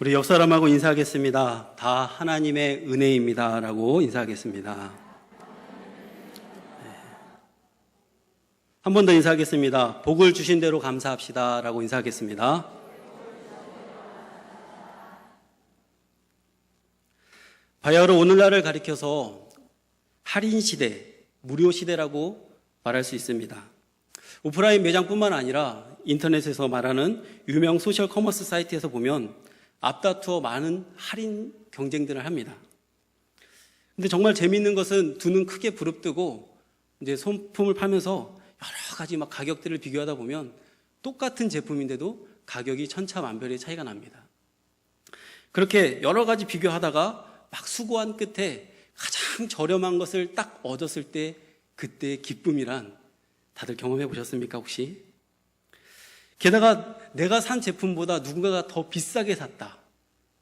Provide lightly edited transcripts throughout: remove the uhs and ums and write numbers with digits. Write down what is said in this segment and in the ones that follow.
우리 옆 사람하고 인사하겠습니다. 다 하나님의 은혜입니다. 라고 인사하겠습니다. 한 번 더 인사하겠습니다. 복을 주신 대로 감사합시다. 라고 인사하겠습니다. 바야흐로 오늘날을 가리켜서 할인 시대, 무료 시대라고 말할 수 있습니다. 오프라인 매장뿐만 아니라 인터넷에서 말하는 유명 소셜 커머스 사이트에서 보면 앞다투어 많은 할인 경쟁들을 합니다. 근데 정말 재미있는 것은 두 눈 크게 부릅뜨고 이제 소품을 팔면서 여러 가지 막 가격들을 비교하다 보면 똑같은 제품인데도 가격이 천차만별의 차이가 납니다. 그렇게 여러 가지 비교하다가 막 수고한 끝에 가장 저렴한 것을 딱 얻었을 때 그때의 기쁨이란 다들 경험해 보셨습니까 혹시? 게다가 내가 산 제품보다 누군가가 더 비싸게 샀다.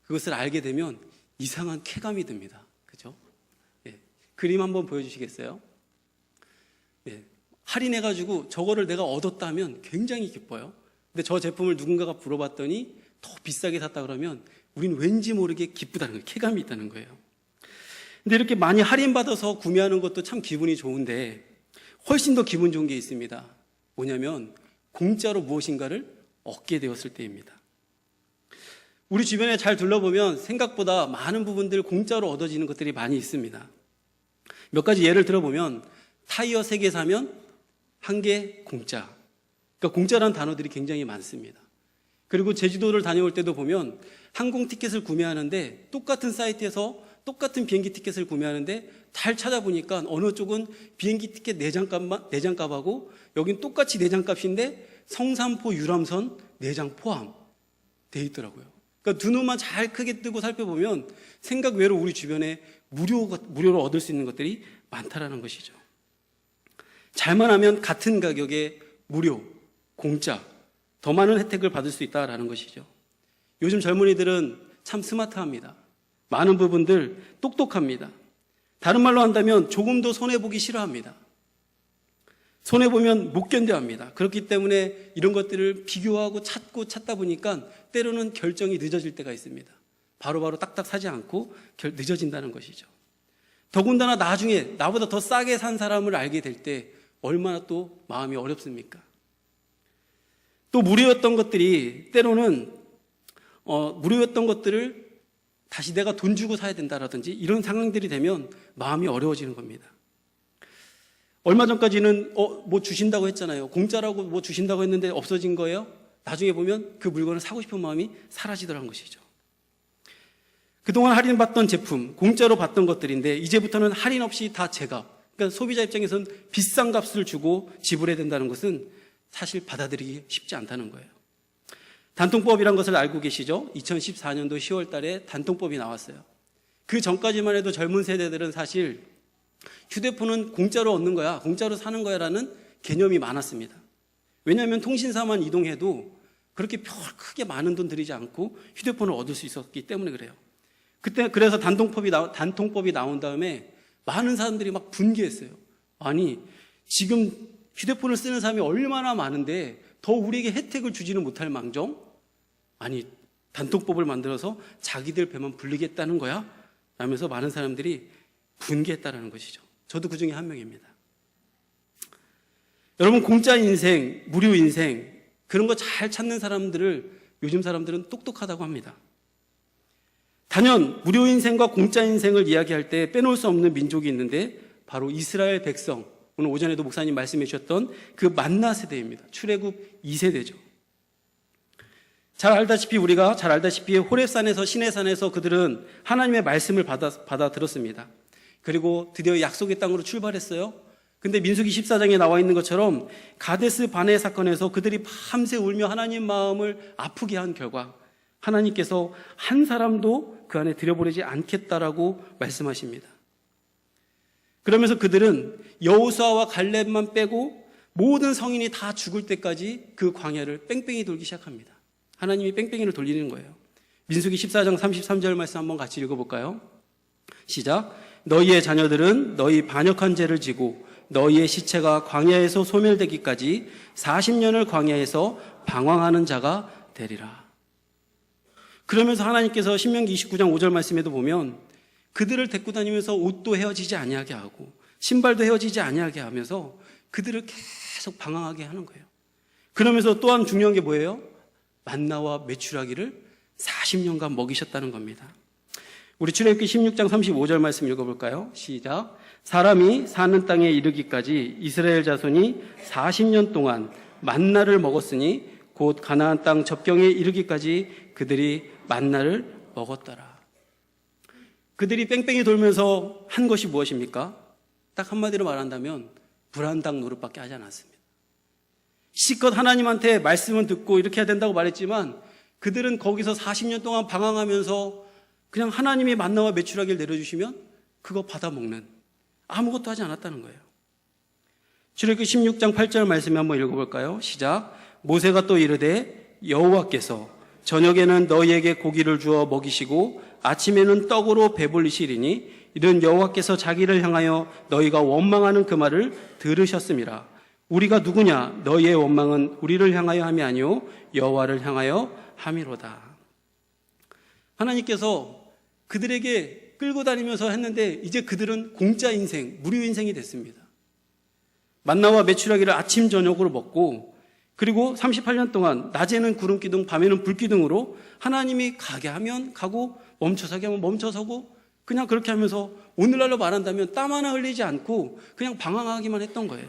그것을 알게 되면 이상한 쾌감이 듭니다. 그죠? 예. 그림 한번 보여주시겠어요? 예. 할인해가지고 저거를 내가 얻었다면 굉장히 기뻐요. 근데 저 제품을 누군가가 물어봤더니 더 비싸게 샀다 그러면 우리는 왠지 모르게 기쁘다는 거예요. 쾌감이 있다는 거예요. 근데 이렇게 많이 할인받아서 구매하는 것도 참 기분이 좋은데 훨씬 더 기분 좋은 게 있습니다. 뭐냐면 공짜로 무엇인가를 얻게 되었을 때입니다. 우리 주변에 잘 둘러보면 생각보다 많은 부분들 공짜로 얻어지는 것들이 많이 있습니다. 몇 가지 예를 들어보면 타이어 3개 사면 1개 공짜. 그러니까 공짜라는 단어들이 굉장히 많습니다. 그리고 제주도를 다녀올 때도 보면 항공 티켓을 구매하는데 똑같은 사이트에서 똑같은 비행기 티켓을 구매하는데 잘 찾아보니까 어느 쪽은 비행기 티켓 내장값하고 여긴 똑같이 내장값인데 성산포 유람선 내장 포함 돼 있더라고요. 그러니까 두 눈만 잘 크게 뜨고 살펴보면 생각 외로 우리 주변에 무료로 얻을 수 있는 것들이 많다라는 것이죠. 잘만 하면 같은 가격에 무료, 공짜, 더 많은 혜택을 받을 수 있다라는 것이죠. 요즘 젊은이들은 참 스마트합니다. 많은 부분들 똑똑합니다. 다른 말로 한다면 조금도 손해보기 싫어합니다. 손해보면 못 견뎌합니다. 그렇기 때문에 이런 것들을 비교하고 찾다 보니까 때로는 결정이 늦어질 때가 있습니다. 바로바로 딱딱 사지 않고 늦어진다는 것이죠. 더군다나 나중에 나보다 더 싸게 산 사람을 알게 될 때 얼마나 또 마음이 어렵습니까? 또 무료였던 것들이 때로는 무료였던 것들을 다시 내가 돈 주고 사야 된다라든지 이런 상황들이 되면 마음이 어려워지는 겁니다. 얼마 전까지는 뭐 주신다고 했잖아요. 공짜라고 뭐 주신다고 했는데 없어진 거예요. 나중에 보면 그 물건을 사고 싶은 마음이 사라지더라는 것이죠. 그동안 할인받던 제품, 공짜로 받던 것들인데 이제부터는 할인 없이 다 제값. 그러니까 소비자 입장에서는 비싼 값을 주고 지불해야 된다는 것은 사실 받아들이기 쉽지 않다는 거예요. 단통법이란 것을 알고 계시죠? 2014년도 10월 달에 단통법이 나왔어요. 그 전까지만 해도 젊은 세대들은 사실 휴대폰은 공짜로 얻는 거야, 공짜로 사는 거야 라는 개념이 많았습니다. 왜냐하면 통신사만 이동해도 그렇게 별 크게 많은 돈 들이지 않고 휴대폰을 얻을 수 있었기 때문에 그래요. 그래서 단통법이 나온 다음에 많은 사람들이 막 분개했어요. 아니, 지금 휴대폰을 쓰는 사람이 얼마나 많은데 더 우리에게 혜택을 주지는 못할 망정? 아니, 단통법을 만들어서 자기들 배만 불리겠다는 거야? 라면서 많은 사람들이 분개했다는 것이죠. 저도 그 중에 한 명입니다. 여러분, 공짜 인생, 무료 인생, 그런 거 잘 찾는 사람들을 요즘 사람들은 똑똑하다고 합니다. 단연 무료 인생과 공짜 인생을 이야기할 때 빼놓을 수 없는 민족이 있는데 바로 이스라엘 백성, 오늘 오전에도 목사님 말씀해 주셨던 그 만나 세대입니다. 출애굽 2세대죠. 우리가 잘 알다시피 호렙산에서 시내산에서 그들은 하나님의 말씀을 받아 들었습니다. 그리고 드디어 약속의 땅으로 출발했어요. 근데 민수기 14장에 나와 있는 것처럼 가데스 바네 사건에서 그들이 밤새 울며 하나님 마음을 아프게 한 결과 하나님께서 한 사람도 그 안에 들여보내지 않겠다라고 말씀하십니다. 그러면서 그들은 여호수아와 갈렙만 빼고 모든 성인이 다 죽을 때까지 그 광야를 뺑뺑이 돌기 시작합니다. 하나님이 뺑뺑이를 돌리는 거예요. 민수기 14장 33절 말씀 한번 같이 읽어볼까요? 시작. 너희의 자녀들은 너희 반역한 죄를 지고 너희의 시체가 광야에서 소멸되기까지 40년을 광야에서 방황하는 자가 되리라. 그러면서 하나님께서 신명기 29장 5절 말씀에도 보면 그들을 데리고 다니면서 옷도 헤어지지 아니하게 하고 신발도 헤어지지 아니하게 하면서 그들을 계속 방황하게 하는 거예요. 그러면서 또한 중요한 게 뭐예요? 만나와 메추라기를 40년간 먹이셨다는 겁니다. 우리 출애굽기 16장 35절 말씀 읽어볼까요? 시작. 사람이 사는 땅에 이르기까지 이스라엘 자손이 40년 동안 만나를 먹었으니 곧 가나안 땅 접경에 이르기까지 그들이 만나를 먹었더라. 그들이 뺑뺑이 돌면서 한 것이 무엇입니까? 딱 한마디로 말한다면 불안당 노릇밖에 하지 않았습니다. 실컷 하나님한테 말씀은 듣고 이렇게 해야 된다고 말했지만 그들은 거기서 40년 동안 방황하면서 그냥 하나님이 만나와 메추라기를 내려주시면 그거 받아먹는, 아무것도 하지 않았다는 거예요. 출애굽기 16장 8절 말씀 한번 읽어볼까요? 시작. 모세가 또 이르되 여호와께서 저녁에는 너희에게 고기를 주어 먹이시고 아침에는 떡으로 배불리시리니 이런 여호와께서 자기를 향하여 너희가 원망하는 그 말을 들으셨음이라. 우리가 누구냐? 너희의 원망은 우리를 향하여 함이 아니요 여호와를 향하여 함이로다. 하나님께서 그들에게 끌고 다니면서 했는데 이제 그들은 공짜 인생, 무료 인생이 됐습니다. 만나와 메추라기를 아침 저녁으로 먹고 그리고 38년 동안 낮에는 구름기둥, 밤에는 불기둥으로 하나님이 가게 하면 가고 멈춰서게 하면 멈춰서고 그냥 그렇게 하면서 오늘날로 말한다면 땀 하나 흘리지 않고 그냥 방황하기만 했던 거예요.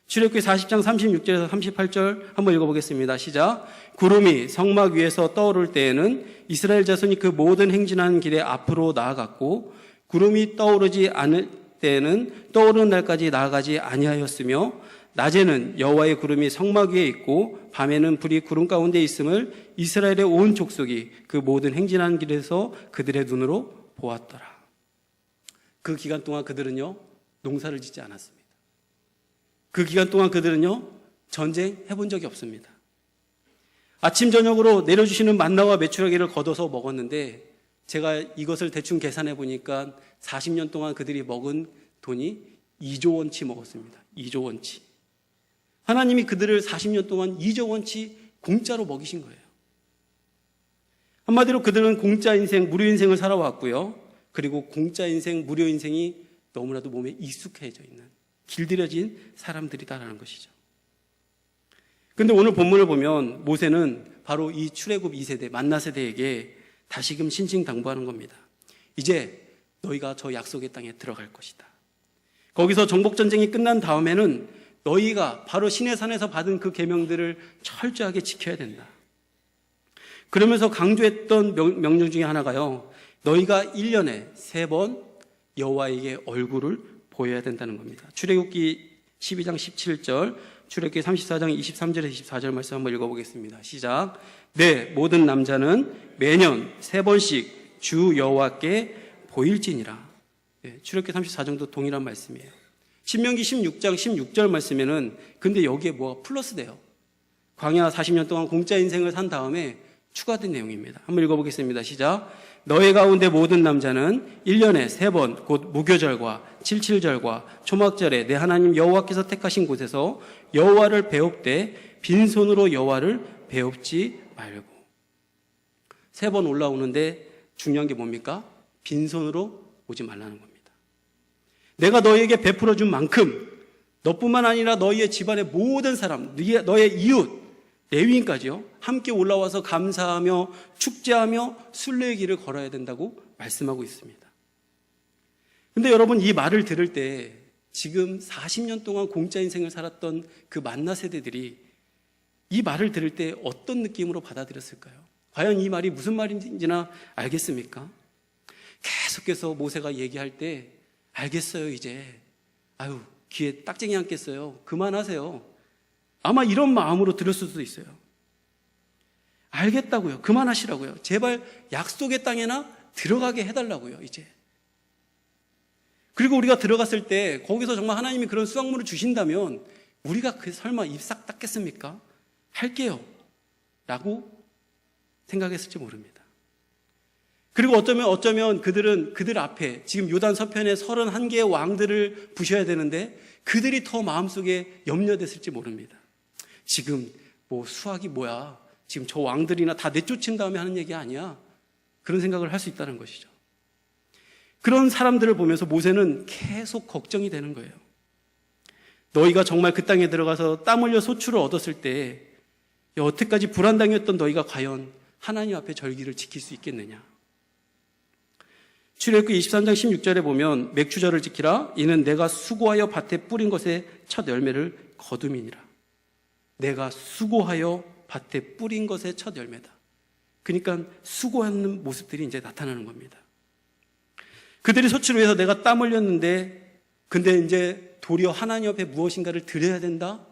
출애굽기 40장 36절에서 38절 한번 읽어보겠습니다. 시작. 구름이 성막 위에서 떠오를 때에는 이스라엘 자손이 그 모든 행진하는 길에 앞으로 나아갔고 구름이 떠오르지 않을 때에는 떠오르는 날까지 나아가지 아니하였으며 낮에는 여호와의 구름이 성막 위에 있고 밤에는 불이 구름 가운데 있음을 이스라엘의 온 족속이 그 모든 행진하는 길에서 그들의 눈으로 보았더라. 그 기간 동안 그들은요 농사를 짓지 않았습니다. 그 기간 동안 그들은요 전쟁 해본 적이 없습니다. 아침 저녁으로 내려주시는 만나와 메추라기를 걷어서 먹었는데 제가 이것을 대충 계산해 보니까 40년 동안 그들이 먹은 돈이 2조 원치 먹었습니다. 2조 원치. 하나님이 그들을 40년 동안 2조 원치 공짜로 먹이신 거예요. 한마디로 그들은 공짜 인생, 무료 인생을 살아왔고요. 그리고 공짜 인생, 무료 인생이 너무나도 몸에 익숙해져 있는 길들여진 사람들이다라는 것이죠. 그런데 오늘 본문을 보면 모세는 바로 이 출애굽 2세대, 만나 세대에게 다시금 신신당부하는 겁니다. 이제 너희가 저 약속의 땅에 들어갈 것이다. 거기서 정복전쟁이 끝난 다음에는 너희가 바로 시내산에서 받은 그 계명들을 철저하게 지켜야 된다. 그러면서 강조했던 명령 중에 하나가요. 너희가 1년에 3번 여호와에게 얼굴을 보여야 된다는 겁니다. 출애굽기 12장 17절, 출애굽기 34장 23절에서 24절 말씀 한번 읽어보겠습니다. 시작. 네, 모든 남자는 매년 3번씩 주 여호와께 보일지니라. 네, 출애굽기 34장도 동일한 말씀이에요. 신명기 16장 16절 말씀에는 근데 여기에 뭐가 플러스 돼요. 광야 40년 동안 공짜 인생을 산 다음에 추가된 내용입니다. 한번 읽어보겠습니다. 시작. 너희 가운데 모든 남자는 1년에 3번 곧 무교절과 칠칠절과 초막절에 내 하나님 여호와께서 택하신 곳에서 여호와를 배웁되 빈손으로 여호와를 배웁지 말고. 3번 올라오는데 중요한 게 뭡니까? 빈손으로 오지 말라는 겁니다. 내가 너희에게 베풀어 준 만큼 너뿐만 아니라 너희의 집안의 모든 사람, 너의 이웃, 레위인까지요 함께 올라와서 감사하며 축제하며 순례의 길을 걸어야 된다고 말씀하고 있습니다. 근데 여러분 이 말을 들을 때 지금 40년 동안 공짜 인생을 살았던 그 만나 세대들이 이 말을 들을 때 어떤 느낌으로 받아들였을까요? 과연 이 말이 무슨 말인지나 알겠습니까? 계속해서 모세가 얘기할 때 알겠어요 이제 아유 귀에 딱쟁이 앉겠어요 그만하세요 아마 이런 마음으로 들었을 수도 있어요. 알겠다고요. 그만하시라고요. 제발 약속의 땅에나 들어가게 해달라고요. 이제. 그리고 우리가 들어갔을 때 거기서 정말 하나님이 그런 수확물을 주신다면 우리가 설마 입 싹 닦겠습니까? 할게요 라고 생각했을지 모릅니다. 그리고 어쩌면 그들은 그들 앞에 지금 요단 서편에 31개의 왕들을 부셔야 되는데 그들이 더 마음속에 염려됐을지 모릅니다. 지금 뭐 수학이 뭐야? 지금 저 왕들이나 다 내쫓은 다음에 하는 얘기 아니야. 그런 생각을 할 수 있다는 것이죠. 그런 사람들을 보면서 모세는 계속 걱정이 되는 거예요. 너희가 정말 그 땅에 들어가서 땀 흘려 소출을 얻었을 때 여태까지 불안당했던 너희가 과연 하나님 앞에 절기를 지킬 수 있겠느냐. 출애굽기 23장 16절에 보면 맥추절을 지키라. 이는 내가 수고하여 밭에 뿌린 것의 첫 열매를 거둠이니라. 내가 수고하여 밭에 뿌린 것의 첫 열매다. 그러니까 수고하는 모습들이 이제 나타나는 겁니다. 그들이 소출을 위해서 내가 땀 흘렸는데 근데 이제 도리어 하나님 앞에 무엇인가를 드려야 된다?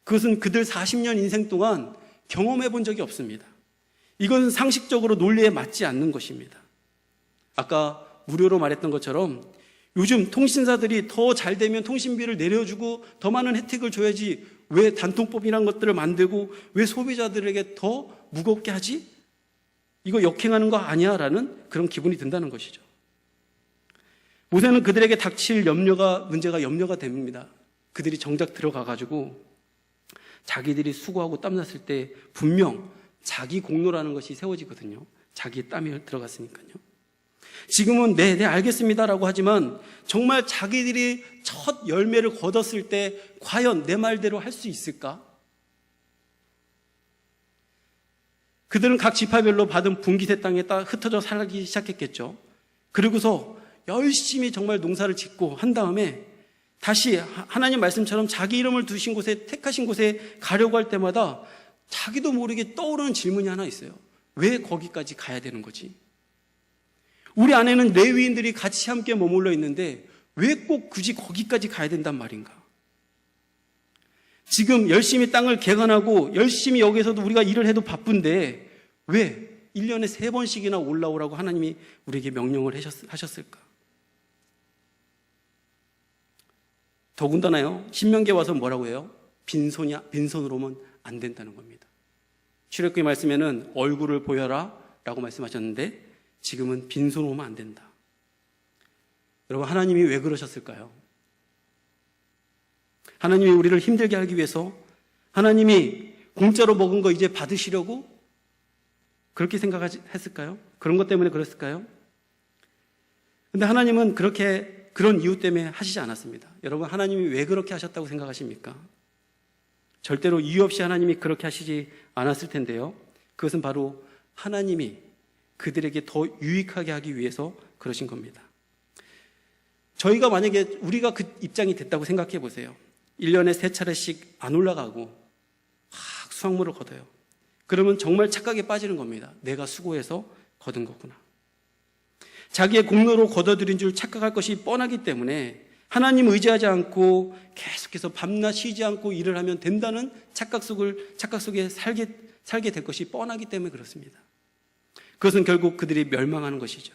그것은 그들 40년 인생 동안 경험해 본 적이 없습니다. 이건 상식적으로 논리에 맞지 않는 것입니다. 아까 무료로 말했던 것처럼 요즘 통신사들이 더 잘 되면 통신비를 내려주고 더 많은 혜택을 줘야지 왜 단통법이란 것들을 만들고 왜 소비자들에게 더 무겁게 하지? 이거 역행하는 거 아니야? 라는 그런 기분이 든다는 것이죠. 모세는 그들에게 닥칠 문제가 염려가 됩니다. 그들이 정작 들어가가지고 자기들이 수고하고 땀났을 때 분명 자기 공로라는 것이 세워지거든요. 자기의 땀이 들어갔으니까요. 지금은 네 알겠습니다라고 하지만 정말 자기들이 첫 열매를 거뒀을 때 과연 내 말대로 할 수 있을까? 그들은 각 지파별로 받은 분깃의 땅에 딱 흩어져 살기 시작했겠죠. 그리고서 열심히 정말 농사를 짓고 한 다음에 다시 하나님 말씀처럼 자기 이름을 두신 곳에 택하신 곳에 가려고 할 때마다 자기도 모르게 떠오르는 질문이 하나 있어요. 왜 거기까지 가야 되는 거지? 우리 안에는 레위인들이 같이 함께 머물러 있는데 왜 꼭 굳이 거기까지 가야 된단 말인가? 지금 열심히 땅을 개간하고 열심히 여기서도 우리가 일을 해도 바쁜데 왜 1년에 3번씩이나 올라오라고 하나님이 우리에게 명령을 하셨을까? 더군다나요, 신명기에 와서 뭐라고 해요? 빈손으로만 안 된다는 겁니다. 출애굽기 말씀에는 얼굴을 보여라 라고 말씀하셨는데 지금은 빈손으로 오면 안 된다. 여러분, 하나님이 왜 그러셨을까요? 하나님이 우리를 힘들게 하기 위해서, 하나님이 공짜로 먹은 거 이제 받으시려고 그렇게 생각했을까요? 그런 것 때문에 그랬을까요? 근데 하나님은 그런 이유 때문에 하시지 않았습니다. 여러분, 하나님이 왜 그렇게 하셨다고 생각하십니까? 절대로 이유 없이 하나님이 그렇게 하시지 않았을 텐데요. 그것은 바로 하나님이 그들에게 더 유익하게 하기 위해서 그러신 겁니다. 저희가 만약에 우리가 그 입장이 됐다고 생각해 보세요. 1년에 3차례씩 안 올라가고 막 수확물을 거둬요. 그러면 정말 착각에 빠지는 겁니다. 내가 수고해서 거둔 거구나. 자기의 공로로 거둬들인 줄 착각할 것이 뻔하기 때문에 하나님 의지하지 않고 계속해서 밤낮 쉬지 않고 일을 하면 된다는 착각 속에 살게 될 것이 뻔하기 때문에 그렇습니다. 그것은 결국 그들이 멸망하는 것이죠.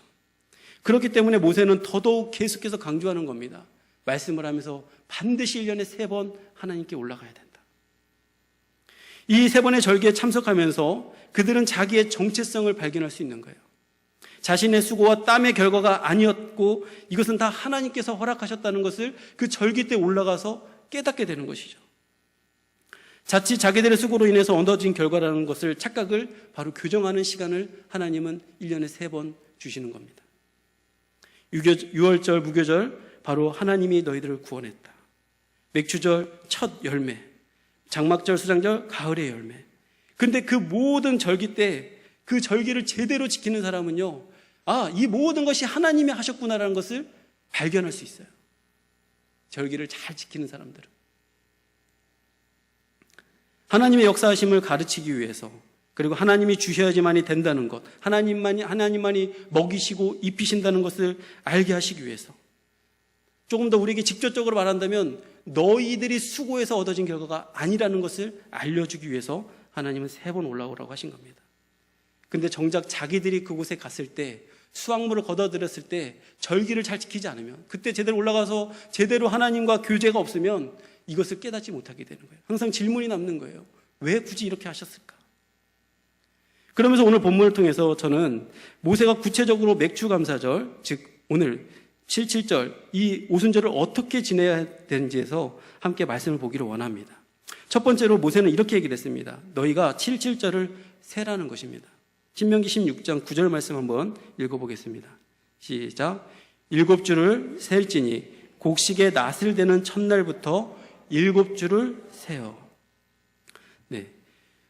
그렇기 때문에 모세는 더더욱 계속해서 강조하는 겁니다. 말씀을 하면서 반드시 1년에 3번 하나님께 올라가야 된다. 이 3번의 절기에 참석하면서 그들은 자기의 정체성을 발견할 수 있는 거예요. 자신의 수고와 땀의 결과가 아니었고 이것은 다 하나님께서 허락하셨다는 것을 그 절기 때 올라가서 깨닫게 되는 것이죠. 자칫 자기들의 수고로 인해서 얻어진 결과라는 것을 착각을 바로 교정하는 시간을 하나님은 1년에 3번 주시는 겁니다. 유월절, 무교절, 바로 하나님이 너희들을 구원했다. 맥추절 첫 열매, 장막절, 수장절 가을의 열매. 근데 그 모든 절기 때 그 절기를 제대로 지키는 사람은요, 이 모든 것이 하나님이 하셨구나라는 것을 발견할 수 있어요. 절기를 잘 지키는 사람들은. 하나님의 역사하심을 가르치기 위해서, 그리고 하나님이 주셔야지만이 된다는 것, 하나님만이 먹이시고 입히신다는 것을 알게 하시기 위해서, 조금 더 우리에게 직접적으로 말한다면 너희들이 수고해서 얻어진 결과가 아니라는 것을 알려주기 위해서 하나님은 3번 올라오라고 하신 겁니다. 근데 정작 자기들이 그곳에 갔을 때, 수확물을 거둬들였을 때 절기를 잘 지키지 않으면, 그때 제대로 올라가서 제대로 하나님과 교제가 없으면 이것을 깨닫지 못하게 되는 거예요. 항상 질문이 남는 거예요. 왜 굳이 이렇게 하셨을까? 그러면서 오늘 본문을 통해서 저는 모세가 구체적으로 맥추감사절, 즉 오늘 77절 이 오순절을 어떻게 지내야 되는지에서 함께 말씀을 보기를 원합니다. 첫 번째로 모세는 이렇게 얘기를 했습니다. 너희가 77절을 세라는 것입니다. 신명기 16장 9절 말씀 한번 읽어보겠습니다. 시작. 7주를 셀지니 곡식의 낫을 되는 첫날부터 7주를 세어. 네,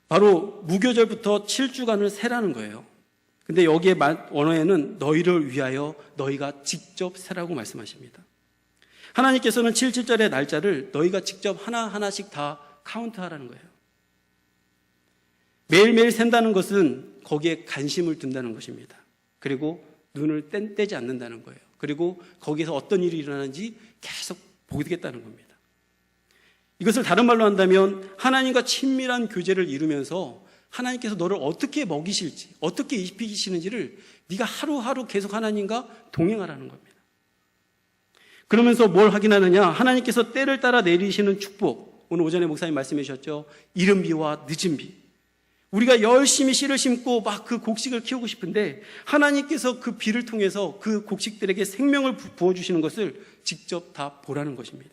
바로 무교절부터 7주간을 세라는 거예요. 근데 여기에 원어에는 너희를 위하여 너희가 직접 세라고 말씀하십니다. 하나님께서는 77절의 날짜를 너희가 직접 하나하나씩 다 카운트하라는 거예요. 매일매일 센다는 것은 거기에 관심을 둔다는 것입니다. 그리고 눈을 떼지 않는다는 거예요. 그리고 거기서 어떤 일이 일어나는지 계속 보겠다는 겁니다. 이것을 다른 말로 한다면 하나님과 친밀한 교제를 이루면서 하나님께서 너를 어떻게 먹이실지, 어떻게 입히시는지를 네가 하루하루 계속 하나님과 동행하라는 겁니다. 그러면서 뭘 확인하느냐? 하나님께서 때를 따라 내리시는 축복. 오늘 오전에 목사님 말씀해 주셨죠. 이른 비와 늦은 비. 우리가 열심히 씨를 심고 막 그 곡식을 키우고 싶은데 하나님께서 그 비를 통해서 그 곡식들에게 생명을 부어주시는 것을 직접 다 보라는 것입니다.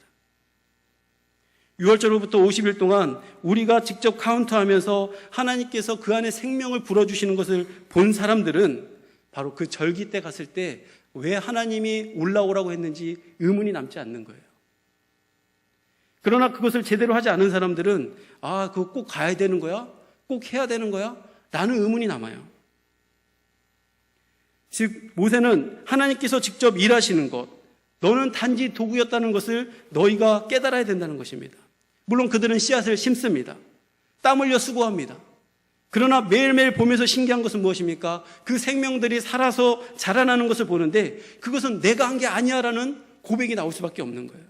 6월절로부터 50일 동안 우리가 직접 카운트하면서 하나님께서 그 안에 생명을 불어주시는 것을 본 사람들은 바로 그 절기 때 갔을 때 왜 하나님이 올라오라고 했는지 의문이 남지 않는 거예요. 그러나 그것을 제대로 하지 않은 사람들은 그거 꼭 가야 되는 거야? 꼭 해야 되는 거야? 라는 의문이 남아요. 즉 모세는 하나님께서 직접 일하시는 것, 너는 단지 도구였다는 것을 너희가 깨달아야 된다는 것입니다. 물론 그들은 씨앗을 심습니다. 땀 흘려 수고합니다. 그러나 매일매일 보면서 신기한 것은 무엇입니까? 그 생명들이 살아서 자라나는 것을 보는데 그것은 내가 한 게 아니야 라는 고백이 나올 수밖에 없는 거예요.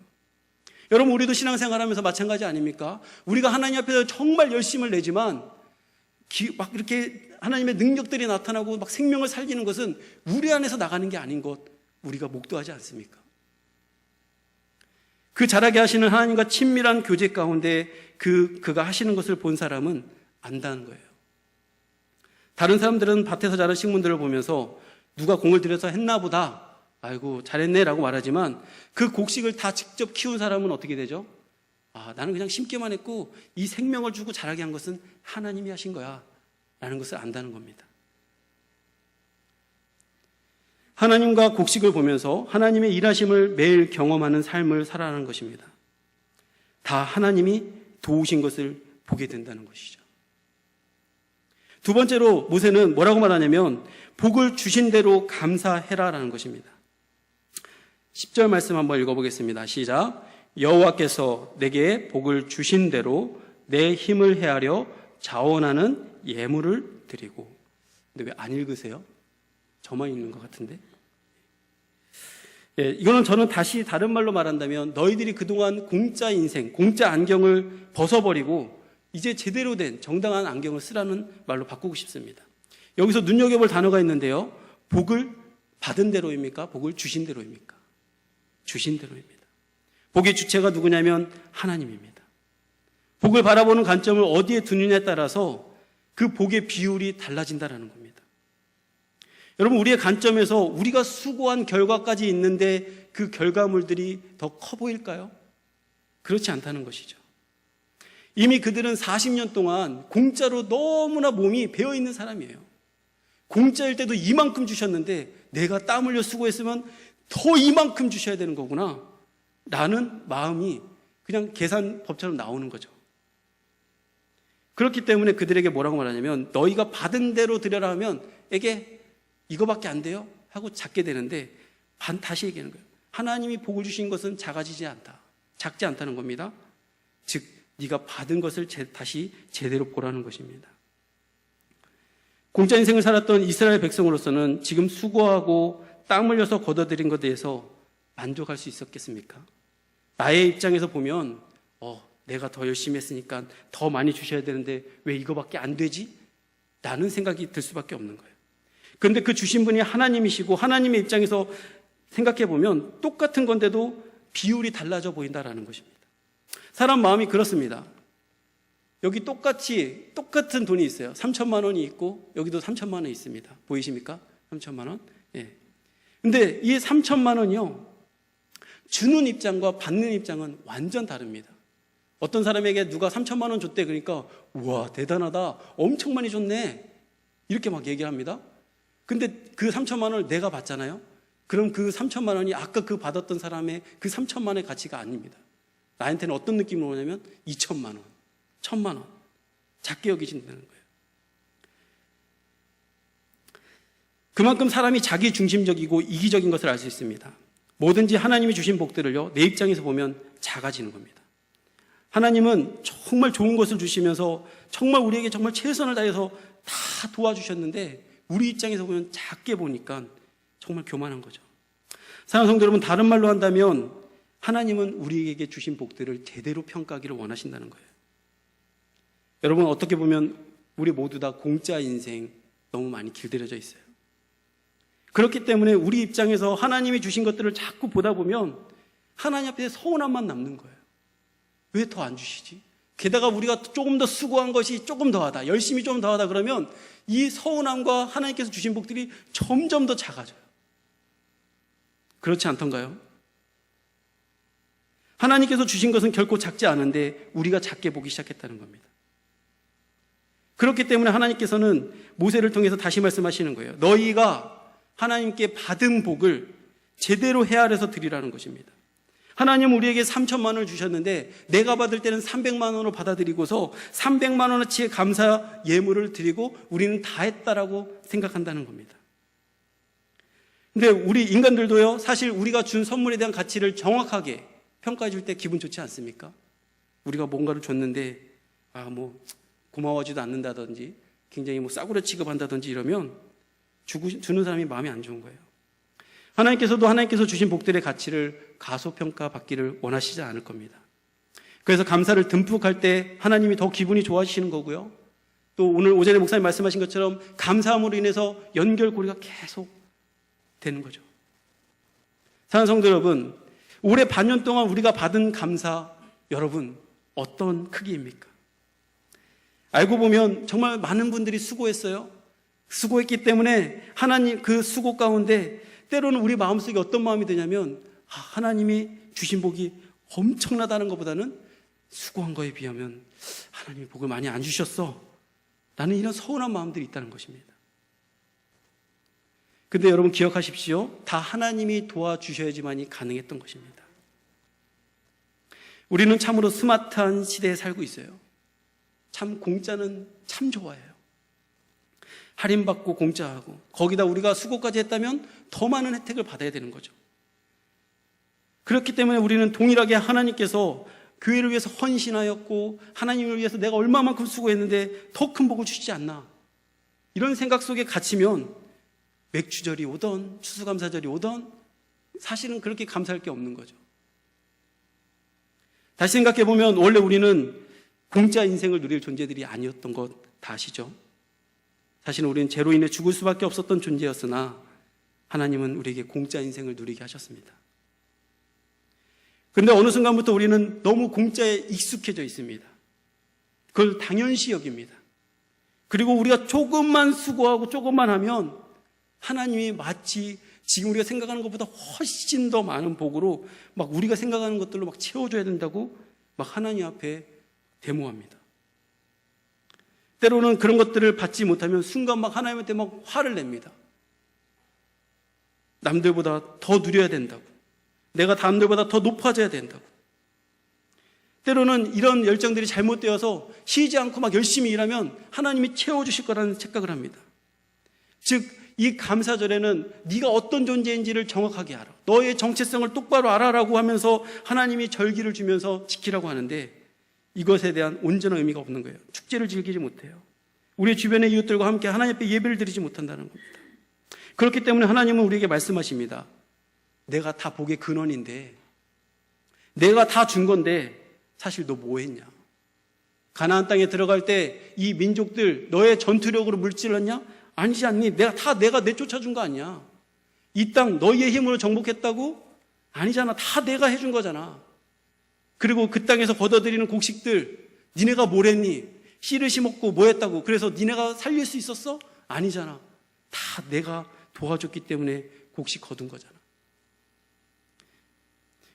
여러분, 우리도 신앙생활하면서 마찬가지 아닙니까? 우리가 하나님 앞에서 정말 열심을 내지만 막 이렇게 하나님의 능력들이 나타나고 막 생명을 살리는 것은 우리 안에서 나가는 게 아닌 것 우리가 목도하지 않습니까? 그 자라게 하시는 하나님과 친밀한 교제 가운데 그가 하시는 것을 본 사람은 안다는 거예요. 다른 사람들은 밭에서 자란 식물들을 보면서 누가 공을 들여서 했나 보다, 아이고 잘했네 라고 말하지만 그 곡식을 다 직접 키운 사람은 어떻게 되죠? 나는 그냥 심기만 했고 이 생명을 주고 자라게 한 것은 하나님이 하신 거야 라는 것을 안다는 겁니다. 하나님과 곡식을 보면서 하나님의 일하심을 매일 경험하는 삶을 살아가는 것입니다. 다 하나님이 도우신 것을 보게 된다는 것이죠. 두 번째로 모세는 뭐라고 말하냐면 복을 주신 대로 감사해라라는 것입니다. 10절 말씀 한번 읽어보겠습니다. 시작. 여호와께서 내게 복을 주신 대로 내 힘을 헤아려 자원하는 예물을 드리고. 근데 왜 안 읽으세요? 저만 읽는 것 같은데. 이거는 저는 다시 다른 말로 말한다면 너희들이 그동안 공짜 인생, 공짜 안경을 벗어버리고 이제 제대로 된 정당한 안경을 쓰라는 말로 바꾸고 싶습니다. 여기서 눈여겨볼 단어가 있는데요. 복을 받은 대로입니까? 복을 주신 대로입니까? 주신 대로입니다. 복의 주체가 누구냐면 하나님입니다. 복을 바라보는 관점을 어디에 두느냐에 따라서 그 복의 비율이 달라진다는 겁니다. 여러분, 우리의 관점에서 우리가 수고한 결과까지 있는데 그 결과물들이 더 커 보일까요? 그렇지 않다는 것이죠. 이미 그들은 40년 동안 공짜로 너무나 몸이 배어있는 사람이에요. 공짜일 때도 이만큼 주셨는데 내가 땀 흘려 수고했으면 더 이만큼 주셔야 되는 거구나 라는 마음이 그냥 계산법처럼 나오는 거죠. 그렇기 때문에 그들에게 뭐라고 말하냐면 너희가 받은 대로 드려라 하면 에게 이거밖에 안 돼요? 하고 작게 되는데 다시 얘기하는 거예요. 하나님이 복을 주신 것은 작아지지 않다. 작지 않다는 겁니다. 즉 네가 받은 것을 다시 제대로 보라는 것입니다. 공짜 인생을 살았던 이스라엘 백성으로서는 지금 수고하고 땀 흘려서 거둬들인 것에 대해서 만족할 수 있었겠습니까? 나의 입장에서 보면 내가 더 열심히 했으니까 더 많이 주셔야 되는데 왜 이거밖에 안 되지? 라는 생각이 들 수밖에 없는 거예요. 그런데 그 주신 분이 하나님이시고 하나님의 입장에서 생각해 보면 똑같은 건데도 비율이 달라져 보인다라는 것입니다. 사람 마음이 그렇습니다. 여기 똑같은 돈이 있어요. 3천만 원이 있고 여기도 3천만 원이 있습니다. 보이십니까? 3천만 원. 예. 근데 이 3천만 원이요. 주는 입장과 받는 입장은 완전 다릅니다. 어떤 사람에게 누가 3천만 원 줬대. 그러니까 우와 대단하다, 엄청 많이 줬네, 이렇게 막 얘기를 합니다. 근데 그 3천만 원을 내가 받잖아요. 그럼 그 3천만 원이 아까 그 받았던 사람의 그 3천만 원의 가치가 아닙니다. 나한테는 어떤 느낌으로 오냐면 2천만 원, 1,000만 원 작게 여기진다는 거예요. 그만큼 사람이 자기 중심적이고 이기적인 것을 알 수 있습니다. 뭐든지 하나님이 주신 복들을요, 내 입장에서 보면 작아지는 겁니다. 하나님은 정말 좋은 것을 주시면서 정말 우리에게 정말 최선을 다해서 다 도와주셨는데 우리 입장에서 보면 작게 보니까 정말 교만한 거죠. 사랑하는 성도 여러분, 다른 말로 한다면 하나님은 우리에게 주신 복들을 제대로 평가하기를 원하신다는 거예요. 여러분, 어떻게 보면 우리 모두 다 공짜 인생 너무 많이 길들여져 있어요. 그렇기 때문에 우리 입장에서 하나님이 주신 것들을 자꾸 보다 보면 하나님 앞에 서운함만 남는 거예요. 왜 더 안 주시지? 게다가 우리가 조금 더 수고한 것이 조금 더하다, 열심히 좀 더하다 그러면 이 서운함과 하나님께서 주신 복들이 점점 더 작아져요. 그렇지 않던가요? 하나님께서 주신 것은 결코 작지 않은데 우리가 작게 보기 시작했다는 겁니다. 그렇기 때문에 하나님께서는 모세를 통해서 다시 말씀하시는 거예요. 너희가 하나님께 받은 복을 제대로 헤아려서 드리라는 것입니다. 하나님은 우리에게 3천만 원을 주셨는데 내가 받을 때는 300만 원으로 받아들이고서 300만 원어치의 감사 예물을 드리고 우리는 다 했다라고 생각한다는 겁니다. 근데 우리 인간들도요, 사실 우리가 준 선물에 대한 가치를 정확하게 평가해 줄 때 기분 좋지 않습니까? 우리가 뭔가를 줬는데 고마워하지도 않는다든지 굉장히 싸구려 취급한다든지 이러면 주는 사람이 마음이 안 좋은 거예요. 하나님께서도 하나님께서 주신 복들의 가치를 가소평가 받기를 원하시지 않을 겁니다. 그래서 감사를 듬뿍 할 때 하나님이 더 기분이 좋아지시는 거고요. 또 오늘 오전에 목사님 말씀하신 것처럼 감사함으로 인해서 연결고리가 계속 되는 거죠. 사랑하는 성도 여러분, 올해 반년 동안 우리가 받은 감사, 여러분 어떤 크기입니까? 알고 보면 정말 많은 분들이 수고했어요. 수고했기 때문에 하나님 그 수고 가운데 때로는 우리 마음속에 어떤 마음이 드냐면 하나님이 주신 복이 엄청나다는 것보다는 수고한 거에 비하면 하나님이 복을 많이 안 주셨어, 나는 이런 서운한 마음들이 있다는 것입니다. 근데 여러분 기억하십시오. 다 하나님이 도와주셔야지만이 가능했던 것입니다. 우리는 참으로 스마트한 시대에 살고 있어요. 참 공짜는 참 좋아해요. 할인받고 공짜하고 거기다 우리가 수고까지 했다면 더 많은 혜택을 받아야 되는 거죠. 그렇기 때문에 우리는 동일하게 하나님께서 교회를 위해서 헌신하였고 하나님을 위해서 내가 얼마만큼 수고했는데 더 큰 복을 주시지 않나, 이런 생각 속에 갇히면 맥주절이 오던 추수감사절이 오던 사실은 그렇게 감사할 게 없는 거죠. 다시 생각해보면 원래 우리는 공짜 인생을 누릴 존재들이 아니었던 것 다 아시죠? 사실은 우리는 죄로 인해 죽을 수밖에 없었던 존재였으나 하나님은 우리에게 공짜 인생을 누리게 하셨습니다. 그런데 어느 순간부터 우리는 너무 공짜에 익숙해져 있습니다. 그걸 당연시 여깁니다. 그리고 우리가 조금만 수고하고 조금만 하면 하나님이 마치 지금 우리가 생각하는 것보다 훨씬 더 많은 복으로 막 우리가 생각하는 것들로 막 채워줘야 된다고 막 하나님 앞에 데모합니다. 때로는 그런 것들을 받지 못하면 순간 막 하나님한테 막 화를 냅니다. 남들보다 더 누려야 된다고, 내가 남들보다 더 높아져야 된다고. 때로는 이런 열정들이 잘못되어서 쉬지 않고 막 열심히 일하면 하나님이 채워주실 거라는 착각을 합니다. 즉, 이 감사절에는 네가 어떤 존재인지를 정확하게 알아, 너의 정체성을 똑바로 알아라고 하면서 하나님이 절기를 주면서 지키라고 하는데 이것에 대한 온전한 의미가 없는 거예요. 축제를 즐기지 못해요. 우리 주변의 이웃들과 함께 하나님 앞에 예배를 드리지 못한다는 겁니다. 그렇기 때문에 하나님은 우리에게 말씀하십니다. 내가 다 복의 근원인데, 내가 다 준 건데 사실 너 뭐 했냐? 가나안 땅에 들어갈 때 이 민족들 너의 전투력으로 물질렀냐? 아니지 않니? 내가 내쫓아준 거 아니야. 이 땅 너희의 힘으로 정복했다고? 아니잖아. 다 내가 해준 거잖아. 그리고 그 땅에서 걷어들이는 곡식들 니네가 뭘 했니? 씨를 심었고 뭐 했다고? 그래서 니네가 살릴 수 있었어? 아니잖아. 다 내가 도와줬기 때문에 곡식 거둔 거잖아.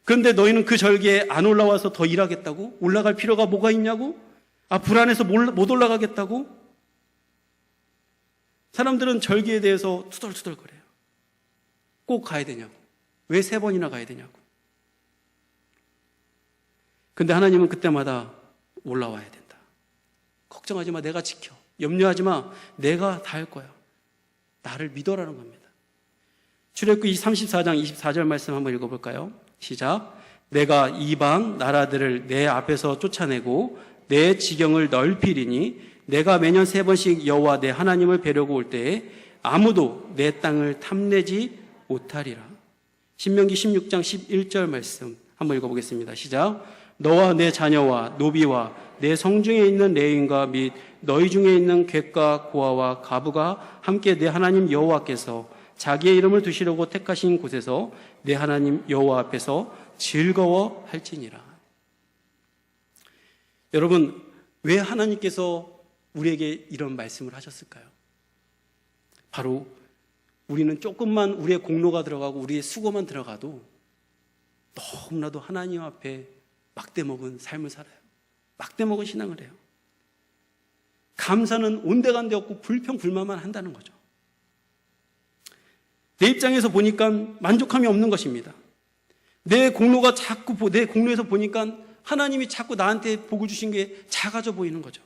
그런데 너희는 그 절기에 안 올라와서 더 일하겠다고? 올라갈 필요가 뭐가 있냐고? 불안해서 못 올라가겠다고? 사람들은 절기에 대해서 투덜투덜거려요. 꼭 가야 되냐고. 왜 3번이나 가야 되냐고. 근데 하나님은 그때마다 올라와야 된다. 걱정하지 마, 내가 지켜. 염려하지 마, 내가 다 할 거야. 나를 믿어라는 겁니다. 출애굽기 34장 24절 말씀 한번 읽어볼까요? 시작. 내가 이방 나라들을 내 앞에서 쫓아내고 내 지경을 넓히리니 내가 매년 3번씩 여호와 내 하나님을 뵈려고 올 때에 아무도 내 땅을 탐내지 못하리라. 신명기 16장 11절 말씀 한번 읽어보겠습니다. 시작. 너와 내 자녀와 노비와 내 성중에 있는 레인과 및 너희 중에 있는 객과 고아와 가부가 함께 내 하나님 여호와께서 자기의 이름을 두시려고 택하신 곳에서 내 하나님 여호와 앞에서 즐거워할지니라. 여러분, 왜 하나님께서 우리에게 이런 말씀을 하셨을까요? 바로 우리는 조금만 우리의 공로가 들어가고 우리의 수고만 들어가도 너무나도 하나님 앞에 막대먹은 삶을 살아요. 막대먹은 신앙을 해요. 감사는 온데간데 없고 불평불만만 한다는 거죠. 내 입장에서 보니까 만족함이 없는 것입니다. 내 공로가 자꾸 내 공로에서 보니까 하나님이 자꾸 나한테 복을 주신 게 작아져 보이는 거죠.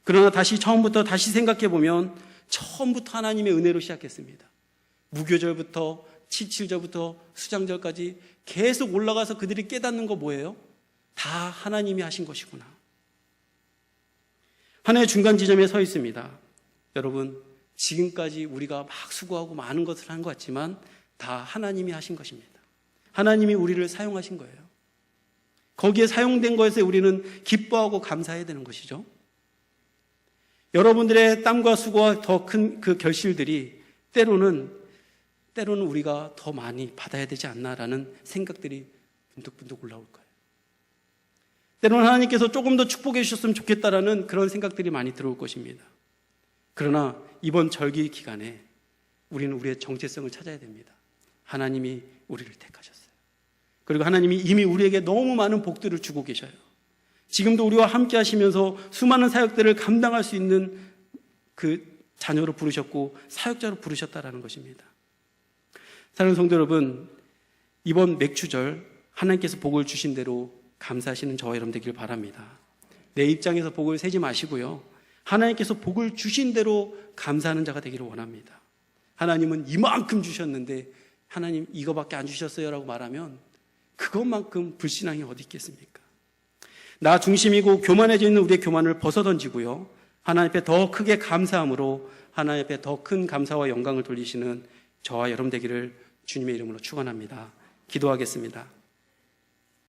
그러나 처음부터 다시 생각해 보면 처음부터 하나님의 은혜로 시작했습니다. 무교절부터 칠칠절부터 수장절까지 계속 올라가서 그들이 깨닫는 거 뭐예요? 다 하나님이 하신 것이구나. 하나의 중간 지점에 서 있습니다. 여러분, 지금까지 우리가 막 수고하고 많은 것을 한 것 같지만 다 하나님이 하신 것입니다. 하나님이 우리를 사용하신 거예요. 거기에 사용된 것에 우리는 기뻐하고 감사해야 되는 것이죠. 여러분들의 땀과 수고와 더 큰 그 결실들이 때로는 우리가 더 많이 받아야 되지 않나라는 생각들이 문득문득 올라올 거예요. 때로는 하나님께서 조금 더 축복해 주셨으면 좋겠다라는 그런 생각들이 많이 들어올 것입니다. 그러나 이번 절기 기간에 우리는 우리의 정체성을 찾아야 됩니다. 하나님이 우리를 택하셨어요. 그리고 하나님이 이미 우리에게 너무 많은 복들을 주고 계셔요. 지금도 우리와 함께 하시면서 수많은 사역들을 감당할 수 있는 그 자녀로 부르셨고 사역자로 부르셨다라는 것입니다. 사랑하는 성도 여러분, 이번 맥주절 하나님께서 복을 주신 대로 감사하시는 저와 여러분 되길 바랍니다. 내 입장에서 복을 세지 마시고요. 하나님께서 복을 주신 대로 감사하는 자가 되기를 원합니다. 하나님은 이만큼 주셨는데 하나님 이거밖에 안 주셨어요 라고 말하면 그것만큼 불신앙이 어디 있겠습니까? 나 중심이고 교만해져 있는 우리의 교만을 벗어던지고요. 하나님 앞에 더 크게 감사함으로 하나님 앞에 더 큰 감사와 영광을 돌리시는 저와 여러분 되기를 주님의 이름으로 축원합니다. 기도하겠습니다.